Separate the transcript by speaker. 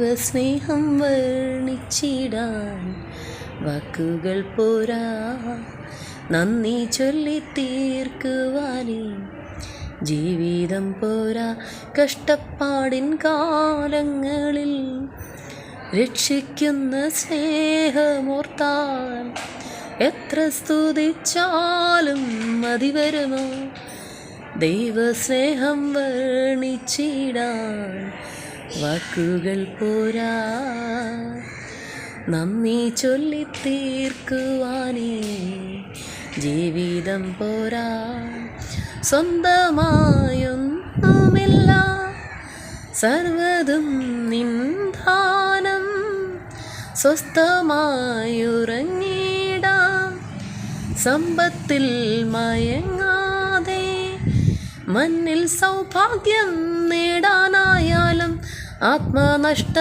Speaker 1: ദൈവസ്നേഹം വർണ്ണിച്ചിടാൻ വാക്കുകൾ പോരാ, നന്ദി ചൊല്ലി തീർക്കുവാനേ ജീവിതം പോരാ. കഷ്ടപ്പാടിൻ കാലങ്ങളിൽ രക്ഷിക്കുന്ന സ്നേഹമോർത്താൽ എത്ര സ്തുതിച്ചാലും മതി വരുമോ? ദൈവസ്നേഹം വർണ്ണിച്ചിടാൻ വാക്കുകൾ പോരാ, നന്ദി ചൊല്ലി തീർക്കുവാനേ ജീവിതം പോരാ. സ്വന്തമായൊന്നുമില്ല, സർവ്വതും നിൻദാനം. സ്വസ്ഥമായുറങ്ങിടാം, സമ്പത്തിൽ മയങ്ങാതെ. മണ്ണിൽ സൗഭാഗ്യം നേടാനായാലും ആത്മനഷ്ടം